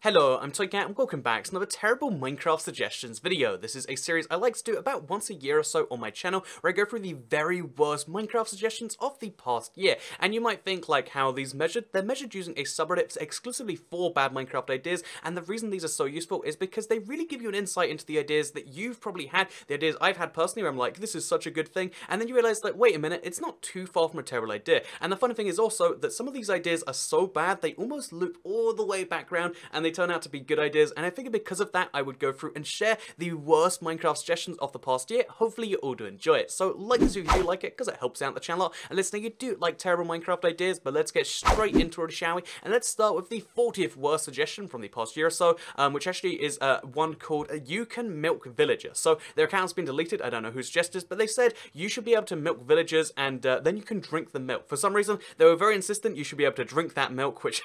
Hello, I'm Toycat and welcome back to another terrible Minecraft suggestions video. This is a series I like to do about once a year or so on my channel, where I go through the very worst Minecraft suggestions of the past year. And you might think like how they're measured using a subreddit exclusively for bad Minecraft ideas, and the reason these are so useful is because they really give you an insight into the ideas that you've probably had, the ideas I've had personally where I'm like, this is such a good thing, and then you realize like, wait a minute, it's not too far from a terrible idea. And the funny thing is also that some of these ideas are so bad, they almost loop all the way back around, and they turn out to be good ideas, and I figured because of that I would go through and share the worst Minecraft suggestions of the past year. Hopefully you all do enjoy it. So like this if you do like it, because it helps out the channel, and listening, you do like terrible Minecraft ideas, but let's get straight into it, shall we? And let's start with the 40th worst suggestion from the past year or so, which actually is one called You Can Milk Villagers. So their account's been deleted, I don't know who suggested this, but they said you should be able to milk villagers, and then you can drink the milk. For some reason, they were very insistent you should be able to drink that milk, which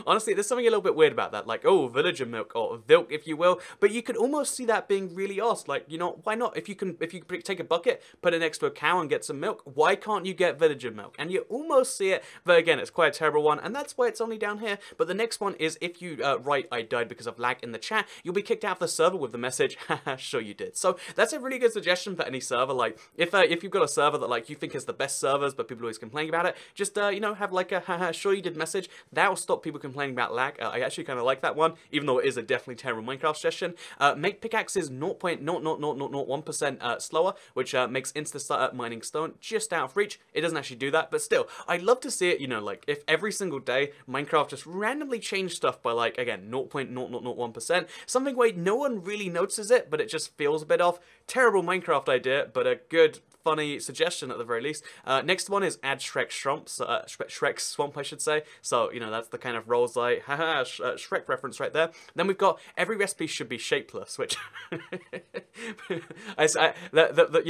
honestly, there's something a little bit weird about that, like, oh, villager milk, or vilk if you will, but you could almost see that being really asked, like, you know, why not? If you take a bucket, put it next to a cow and get some milk, why can't you get villager milk? And you almost see it, but again, it's quite a terrible one, and that's why it's only down here. But the next one is if you write I died because of lag in the chat, you'll be kicked out of the server with the message, haha, sure you did. So that's a really good suggestion for any server. Like, if you've got a server that like you think is the best servers, but people always complain about it, just you know, have like a haha, sure you did message. That will stop people complaining about lag. I actually kind of like that one, even though it is a definitely terrible Minecraft suggestion. Make pickaxes 0.00001% slower, which makes insta mining stone just out of reach. It doesn't actually do that, but still, I'd love to see it, you know, like, if every single day Minecraft just randomly changed stuff by, like, again, 0.0001%, something where no one really notices it, but it just feels a bit off. Terrible Minecraft idea, but a good, funny suggestion at the very least. Next one is add Shrek Swamp, I should say. So, you know, that's the kind of roles like, haha, Shrek reference right there. Then we've got every recipe should be shapeless, which, you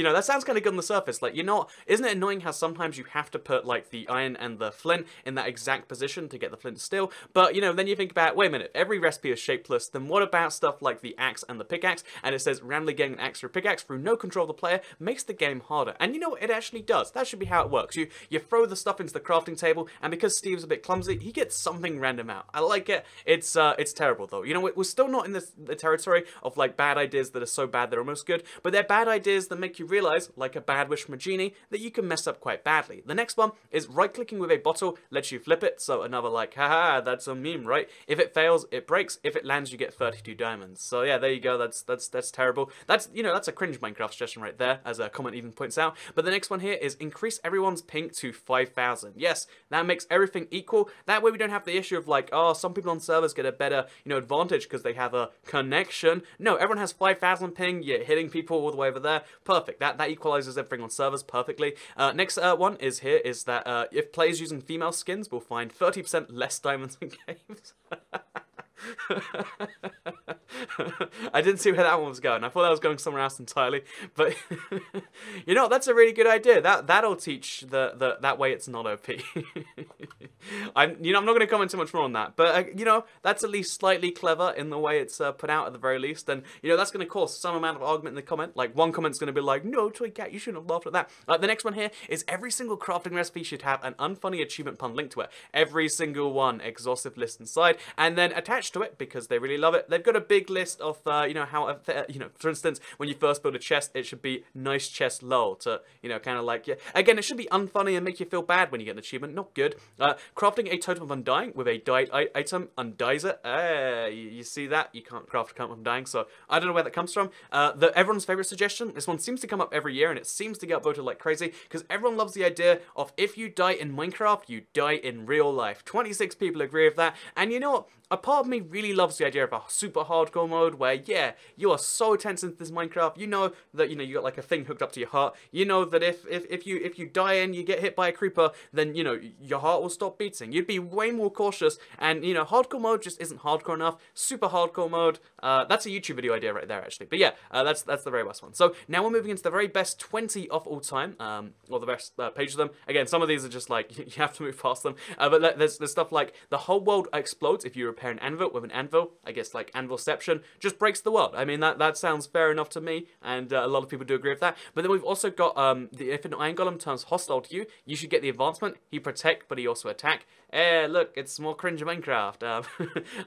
know, that sounds kind of good on the surface. Like, you're not, isn't it annoying how sometimes you have to put, like, the iron and the flint in that exact position to get the flint to steel? But, you know, then you think about, wait a minute, every recipe is shapeless, then what about stuff like the axe and the pickaxe? And it says randomly getting an axe or a pickaxe through no control of the player makes the game harder. And you know what, it actually does. That should be how it works. You throw the stuff into the crafting table, and because Steve's a bit clumsy, he gets something random out. I like it. It's terrible though. You know, we're still not in the territory of like bad ideas that are so bad they're almost good, but they're bad ideas that make you realize, like a bad wish from a genie, that you can mess up quite badly. The next one is right-clicking with a bottle lets you flip it. So another like, haha, that's a meme, right? If it fails, it breaks. If it lands, you get 32 diamonds. So yeah, there you go. That's terrible. That's, you know, that's a cringe Minecraft suggestion right there, as a comment even points out. But the next one here is increase everyone's ping to 5,000. Yes, that makes everything equal. That way we don't have the issue of like, oh, some people on servers get a better, you know, advantage because they have a connection. No, everyone has 5,000 ping. You're hitting people all the way over there. Perfect. That equalizes everything on servers perfectly. Next one is here is that if players using female skins will find 30% less diamonds in games. I didn't see where that one was going. I thought that was going somewhere else entirely. But you know, that's a really good idea. That'll teach that way it's not OP. I'm not going to comment too much more on that. But you know, that's at least slightly clever in the way it's put out at the very least. And you know, that's going to cause some amount of argument in the comment. Like one comment's going to be like, no, Toycat, you shouldn't have laughed at that. The next one here is every single crafting recipe should have an unfunny achievement pun linked to it. Every single one, exhaustive list inside, and then attached to it, because they really love it, they've got a big list of you know, how you know, for instance, when you first build a chest, it should be nice chest lol, to, you know, kind of like, yeah, again, it should be unfunny and make you feel bad when you get an achievement. Not good. Crafting a totem of undying with a dyed item undies it. You see that? You can't craft a totem of undying, so I don't know where that comes from. Everyone's favorite suggestion, this one seems to come up every year, and it seems to get voted like crazy because everyone loves the idea of if you die in Minecraft, you die in real life. 26 people agree with that, and you know what? A part of me really loves the idea of a super hardcore mode where, yeah, you are so tense into this Minecraft. You know that, you know, you got like a thing hooked up to your heart. You know that if you die and you get hit by a creeper, then, you know, your heart will stop beating. You'd be way more cautious, and, you know, hardcore mode just isn't hardcore enough. Super hardcore mode, that's a YouTube video idea right there, actually. But yeah, that's the very best one. So now we're moving into the very best 20 of all time, or the best page of them. Again, some of these are just like, you have to move past them. But there's stuff like the whole world explodes if you repair an anvil with an anvil, I guess like Anvilception, just breaks the world. I mean, that sounds fair enough to me, and a lot of people do agree with that. But then we've also got if an Iron Golem turns hostile to you, you should get the advancement. He protect, but he also attack. Look, it's more cringe Minecraft.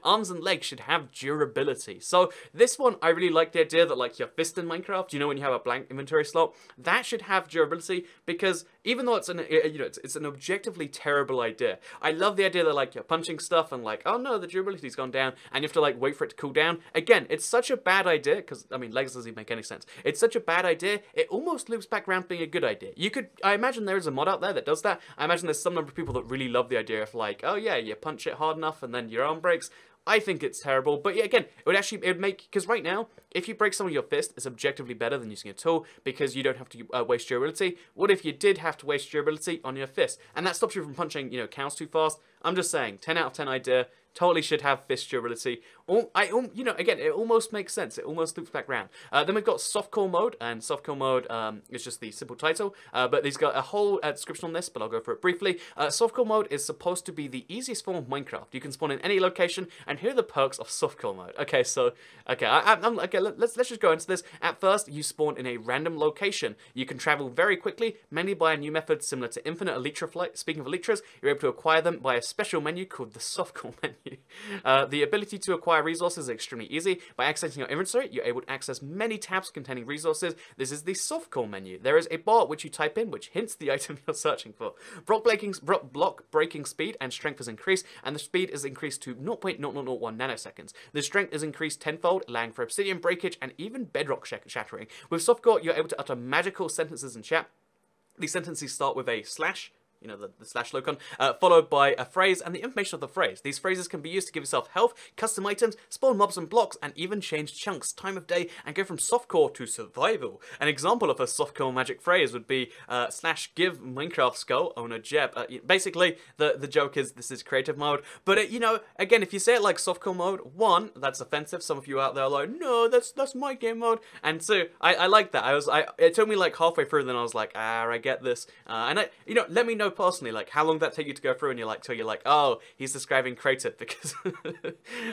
Arms and legs should have durability. So this one, I really like the idea that like your fist in Minecraft, you know, when you have a blank inventory slot, that should have durability, because even though it's an it's an objectively terrible idea, I love the idea that like you're punching stuff and like, oh no, the durability's gone down, and you have to like wait for it to cool down. Again, it's such a bad idea, because I mean, legs doesn't even make any sense. It's such a bad idea, it almost loops back around being a good idea. You could, I imagine there is a mod out there that does that. I imagine there's some number of people that really love the idea of like, oh yeah, you punch it hard enough and then your arm breaks. I think it's terrible, but yeah, again, it would make, because right now, if you break some of your fist, it's objectively better than using a tool, because you don't have to waste durability. What if you did have to waste durability on your fist? And that stops you from punching, you know, cows too fast. I'm just saying, 10 out of 10 idea, totally should have fist durability. You know, again, it almost makes sense. It almost loops back around. Then we've got Softcore mode, and Softcore mode is just the simple title, but he's got a whole description on this, but I'll go for it briefly. Softcore mode is supposed to be the easiest form of Minecraft. You can spawn in any location, and here are the perks of Softcore mode. Okay, so, okay, okay, let's just go into this. At first, you spawn in a random location. You can travel very quickly, mainly by a new method similar to Infinite Elytra Flight. Speaking of Elytras, you're able to acquire them by a special menu called the Softcore menu. The ability to acquire resources is extremely easy. By accessing your inventory, you're able to access many tabs containing resources. This is the Softcore menu. There is a bar which you type in, which hints the item you're searching for. Block breaking speed and strength is increased, and the speed is increased to 0.0001 nanoseconds. The strength is increased tenfold, allowing for obsidian breakage and even bedrock shattering. With Softcore, you're able to utter magical sentences in chat. These sentences start with a slash, you know, the slash locon, followed by a phrase and the information of the phrase. These phrases can be used to give yourself health, custom items, spawn mobs and blocks, and even change chunks, time of day, and go from softcore to survival. An example of a softcore magic phrase would be slash give Minecraft skull owner Jeb. Basically, the joke is this is creative mode, but you know, again, if you say it like softcore mode, one, that's offensive. Some of you out there are like, no, that's my game mode. And two, I like that. It took me like halfway through, then I was like, I get this. And you know, let me know personally, like, how long did that take you to go through, and you're like, till you're like, oh, he's describing creative, because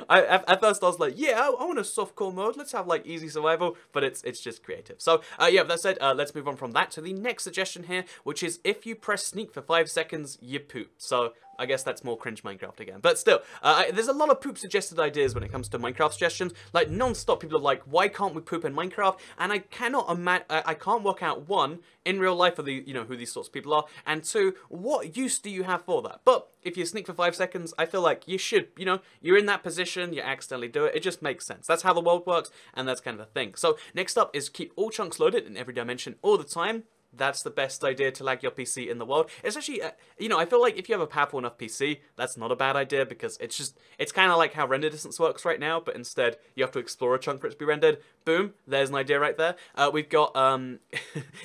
at first I was like, yeah, I want a softcore mode, let's have like easy survival, but it's just creative. So yeah, that said, let's move on from that to the next suggestion here, which is if you press sneak for 5 seconds, you poop. So I guess that's more cringe Minecraft again. But still, there's a lot of poop suggested ideas when it comes to Minecraft suggestions. Like, non-stop people are like, why can't we poop in Minecraft? And I cannot imagine, I can't work out, one, in real life, you know, who these sorts of people are, and two, what use do you have for that? But if you sneak for 5 seconds, I feel like you should, you know, you're in that position, you accidentally do it, it just makes sense. That's how the world works, and that's kind of a thing. So next up is keep all chunks loaded in every dimension all the time. That's the best idea to lag your PC in the world. It's actually, you know, I feel like if you have a powerful enough PC, that's not a bad idea, because it's kind of like how render distance works right now, but instead you have to explore a chunk for it to be rendered. Boom, there's an idea right there. We've got,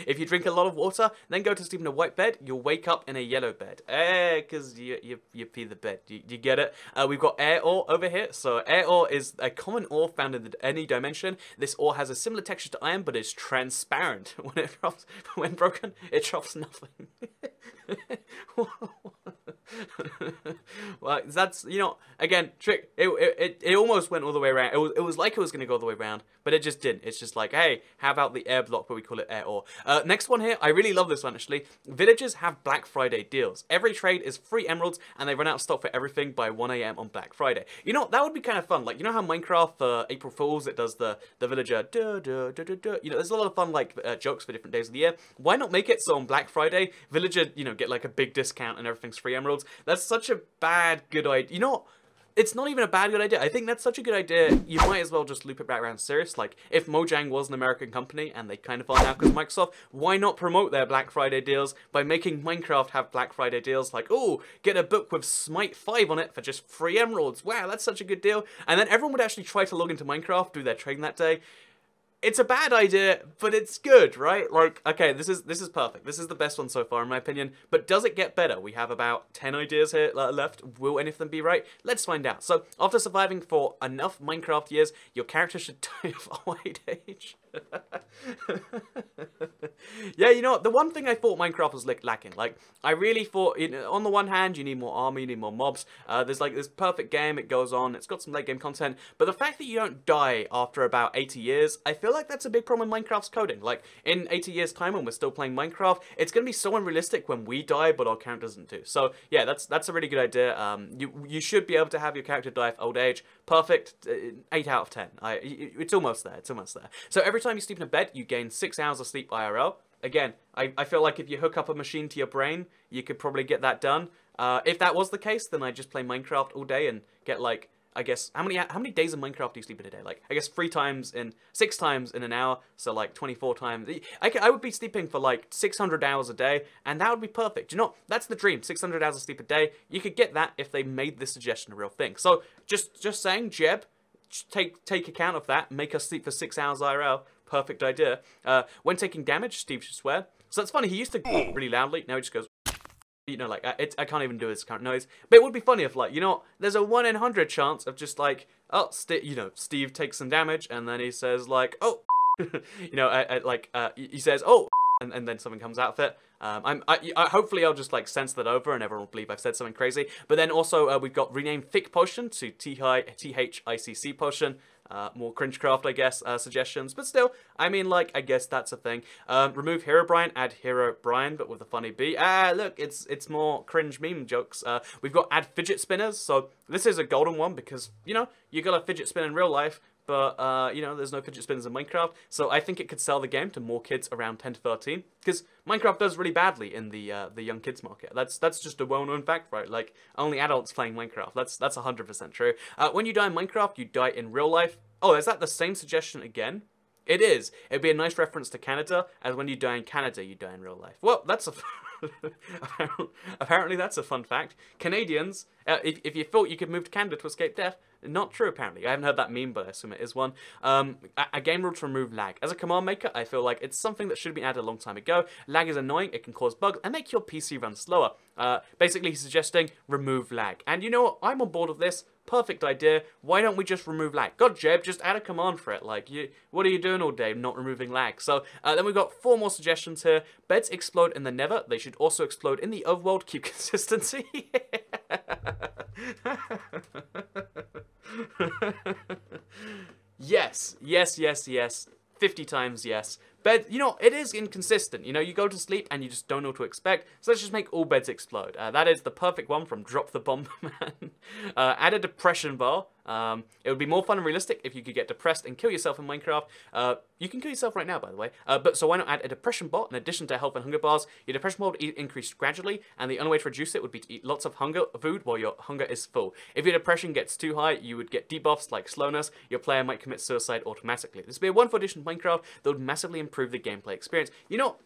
if you drink a lot of water, then go to sleep in a white bed, you'll wake up in a yellow bed. Because you pee the bed. You get it? We've got air ore over here. So air ore is a common ore found in any dimension. This ore has a similar texture to iron, but is transparent. When broken, it drops nothing. Well, that's, you know, again, trick. It almost went all the way around. It was like it was going to go all the way around, but it just didn't. It's just like, hey, how about the air block, but we call it air ore. Next one here, I really love this one, actually. Villagers have Black Friday deals. Every trade is free emeralds, and they run out of stock for everything by 1 AM on Black Friday. You know, that would be kind of fun. Like, you know how Minecraft, April Fools, it does the villager, duh, duh, duh, duh, duh. You know, there's a lot of fun, like, jokes for different days of the year. Why not make it so on Black Friday, villager, you know, get like a big discount and everything's free emeralds? That's such a bad good idea. You know what? It's not even a bad good idea. I think that's such a good idea, you might as well just loop it back around serious. Like, if Mojang was an American company, and they kind of are now because Microsoft, why not promote their Black Friday deals by making Minecraft have Black Friday deals? Like, oh, get a book with Smite 5 on it for just free emeralds. Wow, that's such a good deal. And then everyone would actually try to log into Minecraft, do their trading that day. it's a bad idea, but it's good, right? Like, okay, this is perfect. This is the best one so far, in my opinion. But does it get better? We have about 10 ideas here left. Will any of them be right? Let's find out. So, after surviving for enough Minecraft years, your character should die of old age. Yeah, you know what? The one thing I thought Minecraft was lacking, like, I really thought, on the one hand, you need more army, you need more mobs. There's like this perfect game, it goes on, it's got some late game content, but the fact that you don't die after about 80 years, I feel like that's a big problem in Minecraft's coding. Like, in 80 years time when we're still playing Minecraft, it's gonna be so unrealistic when we die, but our character doesn't do. So, yeah, that's a really good idea. You should be able to have your character die of old age. Perfect, 8 out of 10. It's almost there, it's almost there. So every time you sleep in a bed, you gain 6 hours of sleep IRL. Again, I feel like if you hook up a machine to your brain, you could probably get that done. If that was the case, then I'd just play Minecraft all day and get, like, I guess, how many days of Minecraft do you sleep in a day? Like, I guess 6 times in an hour, so like 24 times. I would be sleeping for like 600 hours a day, and that would be perfect. You know, that's the dream, 600 hours of sleep a day. You could get that if they made this suggestion a real thing. So, just saying, Jeb, take account of that, make us sleep for 6 hours IRL. Perfect idea. When taking damage, Steve should swear. So that's funny, he used to really loudly, now he just goes, you know, like, I can't even do his current noise. But it would be funny if, like, you know, there's a 1 in 100 chance of just, like, oh, Steve takes some damage, and then he says, like, oh, you know, he says, oh, and then something comes out of it. Hopefully I'll just, like, sense that over, and everyone will believe I've said something crazy. But then also, we've got rename Thick Potion to THICC Potion. More cringecraft, I guess, suggestions, but still, I mean, like, I guess that's a thing. Remove Hero Brian, add Hero Brian, but with a funny B. Look, it's more cringe meme jokes. We've got add Fidget Spinners, so this is a golden one because, you know, you got a fidget spin in real life, but, you know, there's no fidget spinners in Minecraft, so I think it could sell the game to more kids around 10 to 13, because Minecraft does really badly in the young kids market. That's just a well-known fact, right? Like, only adults playing Minecraft. That's 100% true. When you die in Minecraft, you die in real life. Oh, is that the same suggestion again? It is. It'd be a nice reference to Canada, as when you die in Canada, you die in real life. Well, that's a... apparently that's a fun fact. Canadians, if you thought you could move to Canada to escape death, not true apparently. I haven't heard that meme, but I assume it is one. A game rule to remove lag. As a command maker, I feel like it's something that should have been added a long time ago. Lag is annoying, it can cause bugs, and make your PC run slower. Basically, he's suggesting remove lag. And you know what? I'm on board with this. Perfect idea. Why don't we just remove lag? God, Jeb, just add a command for it. Like, what are you doing all day not removing lag? So, then we've got 4 more suggestions here. Beds explode in the Nether. They should also explode in the overworld. Keep consistency. Yes. 50 times yes. Bed, you know, it is inconsistent. You know, you go to sleep and you just don't know what to expect. So let's just make all beds explode. That is the perfect one from Drop the Bomb Man. Add a depression bar. It would be more fun and realistic if you could get depressed and kill yourself in Minecraft. You can kill yourself right now, by the way. But so why not add a depression bar in addition to health and hunger bars? Your depression bar would increase gradually, and the only way to reduce it would be to eat lots of food while your hunger is full. If your depression gets too high, you would get debuffs like slowness. Your player might commit suicide automatically. This would be a wonderful addition to Minecraft that would massively improve the gameplay experience. You know,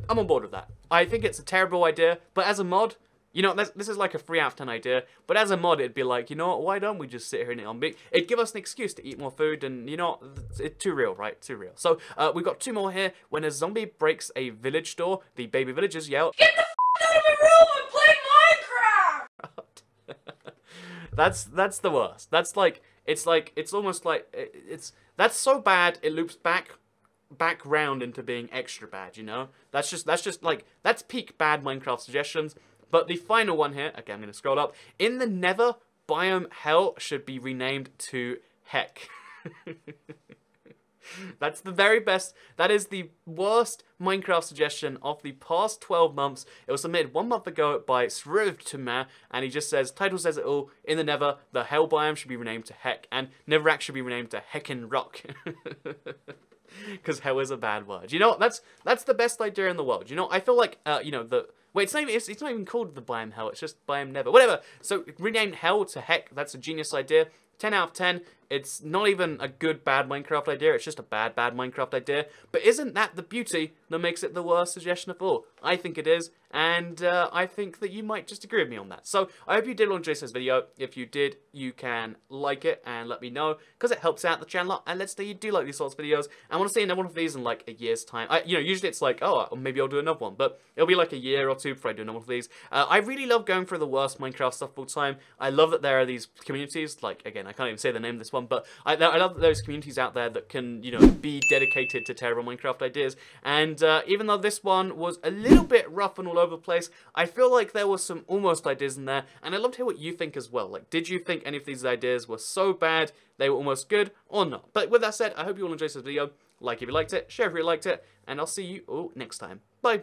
I'm on board with that. I think it's a terrible idea, but as a mod, you know, this is like a 3 out of 10 idea, but as a mod, it'd be like, you know, why don't we just sit here and eat on big? It'd give us an excuse to eat more food, and, you know, it's too real, right? Too real. So, we've got 2 more here. When a zombie breaks a village door, the baby villagers yell, "Get the f*** out of my room and play Minecraft!" That's the worst. That's like, it's almost like, that's so bad, it loops back round into being extra bad, you know? That's just like, that's peak bad Minecraft suggestions. But the final one here, okay, I'm going to scroll up. In the Nether, biome hell should be renamed to heck. That's the very best. That is the worst Minecraft suggestion of the past 12 months. It was submitted 1 month ago by Srivtuma, and he just says, title says it all. In the Nether, the hell biome should be renamed to heck, and Netherrack should be renamed to heckin' rock. Because hell is a bad word. You know, that's the best idea in the world. You know, I feel like, you know, wait, it's not even called the biome hell, it's just biome Nether. Whatever. So, rename hell to heck, that's a genius idea. 10 out of 10. it's not even a good, bad Minecraft idea, it's just a bad, bad Minecraft idea. But isn't that the beauty that makes it the worst suggestion of all? I think it is, and I think that you might just agree with me on that. So, I hope you did enjoy this video. If you did, you can like it and let me know, because it helps out the channel a lot, and let's say you do like these sorts of videos. I want to see another one of these in like a year's time. You know, usually it's like, oh, maybe I'll do another one, but it'll be like a year or two before I do another one of these. I really love going through the worst Minecraft stuff all the time. I love that there are these communities, like, again, I can't even say the name of this one, but I love that there's communities out there that can, you know, be dedicated to terrible Minecraft ideas, and even though this one was a little bit rough and all over the place, I feel like there were some almost ideas in there, and I'd love to hear what you think as well. Like, did you think any of these ideas were so bad they were almost good, or not? But with that said, I hope you all enjoyed this video. Like if you liked it, share if you liked it, and I'll see you all next time. Bye!